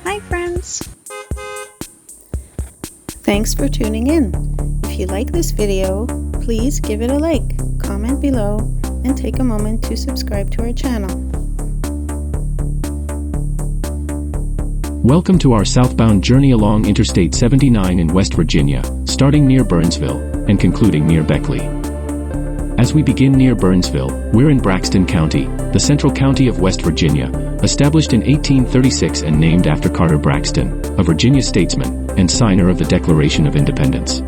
Hi friends! Thanks for tuning in. If you like this video, please give it a like, comment below, and take a moment to subscribe to our channel. Welcome to our southbound journey along Interstate 79 in West Virginia, starting near Burnsville and concluding near Beckley. As we begin near Burnsville, we're in Braxton County, the central county of West Virginia, established in 1836 and named after Carter Braxton, a Virginia statesman and signer of the Declaration of Independence.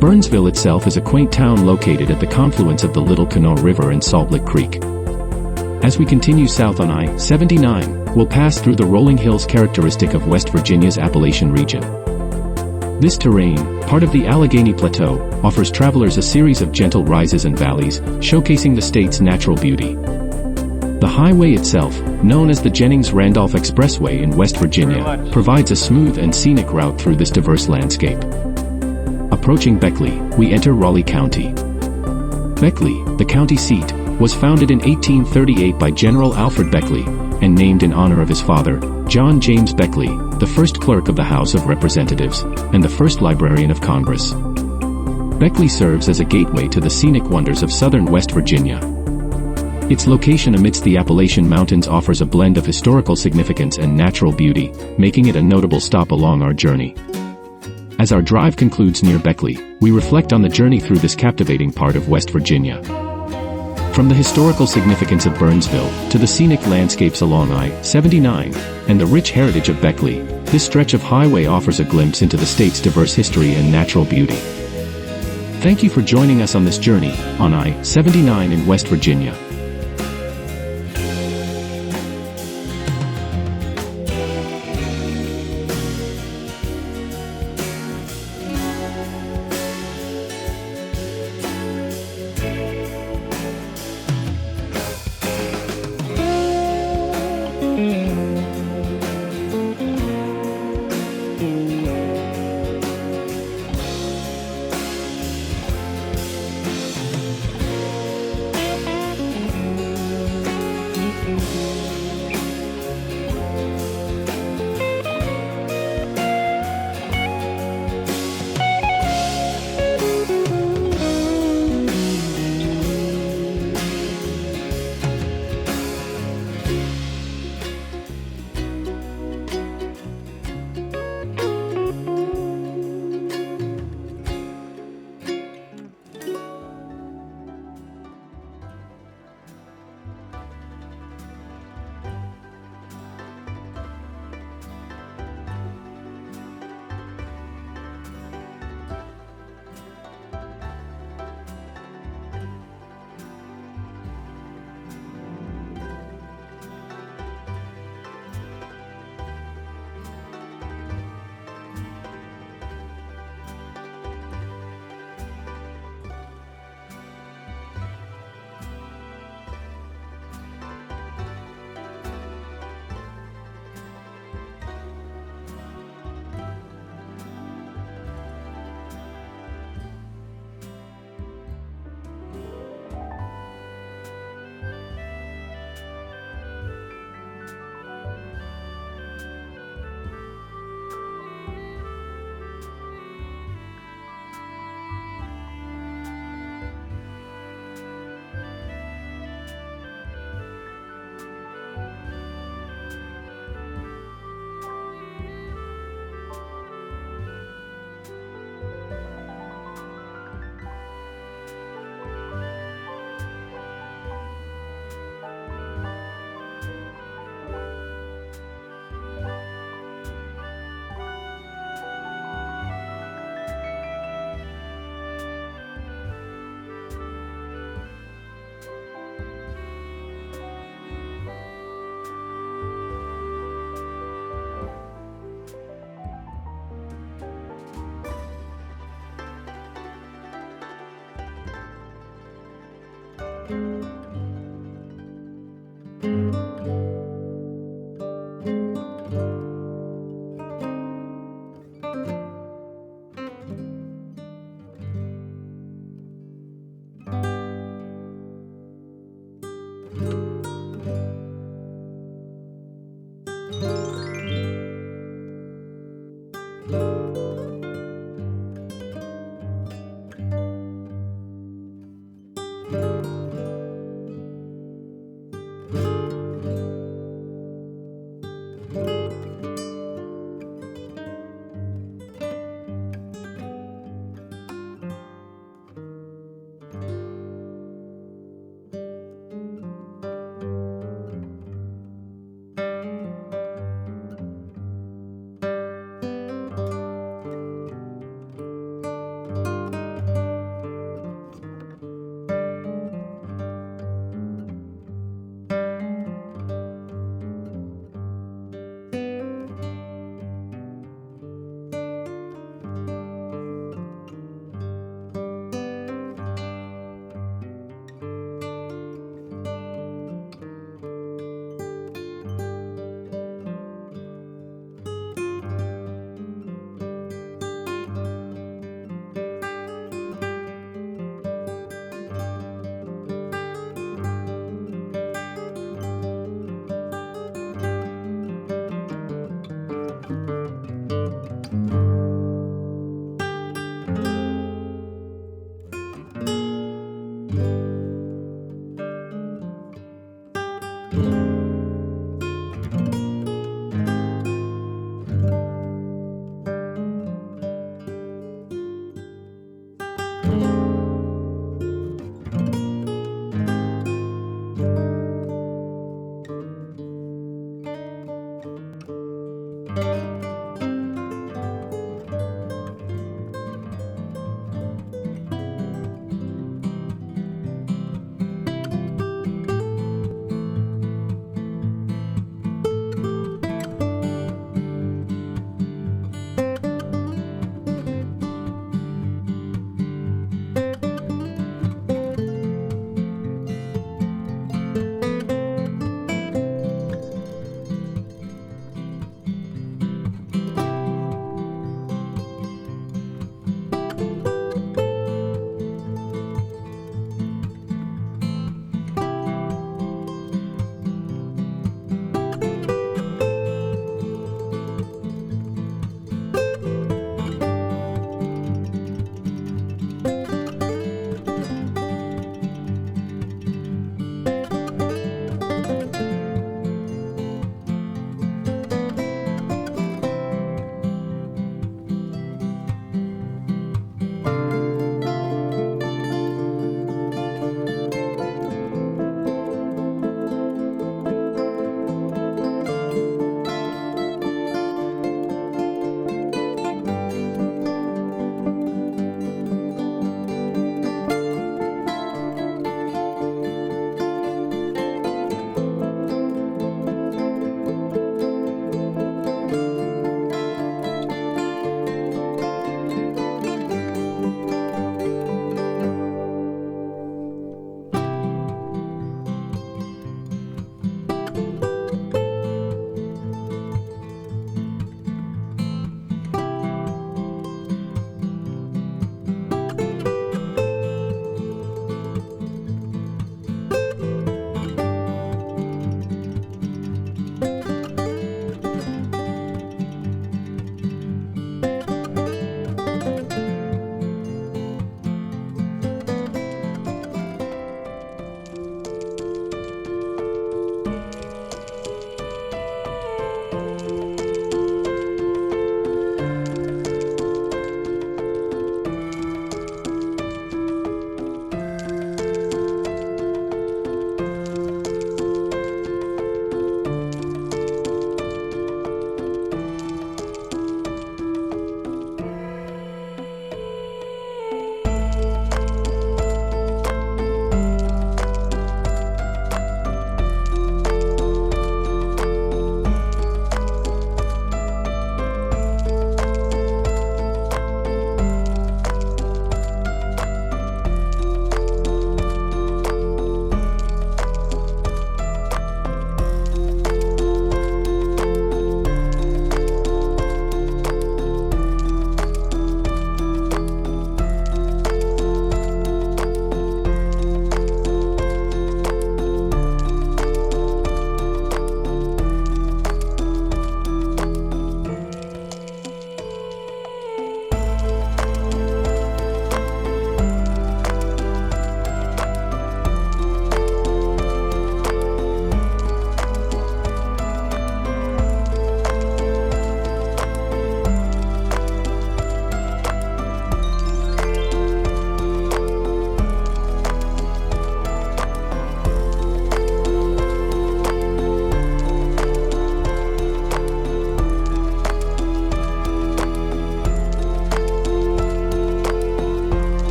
Burnsville itself is a quaint town located at the confluence of the Little Canoe River and Salt Lick Creek. As we continue south on I-79, we'll pass through the rolling hills characteristic of West Virginia's Appalachian region. This terrain, part of the Allegheny Plateau, offers travelers a series of gentle rises and valleys, showcasing the state's natural beauty. The highway itself, known as the Jennings-Randolph Expressway in West Virginia, provides a smooth and scenic route through this diverse landscape. Approaching Beckley, we enter Raleigh County. Beckley, the county seat, was founded in 1838 by General Alfred Beckley, and named in honor of his father, John James Beckley, the first clerk of the House of Representatives, and the first librarian of Congress. Beckley serves as a gateway to the scenic wonders of southern West Virginia. Its location amidst the Appalachian Mountains offers a blend of historical significance and natural beauty, making it a notable stop along our journey. As our drive concludes near Beckley, we reflect on the journey through this captivating part of West Virginia. From the historical significance of Burnsville to the scenic landscapes along I-79 and the rich heritage of Beckley, this stretch of highway offers a glimpse into the state's diverse history and natural beauty. Thank you for joining us on this journey on I-79 in West Virginia.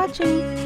watching!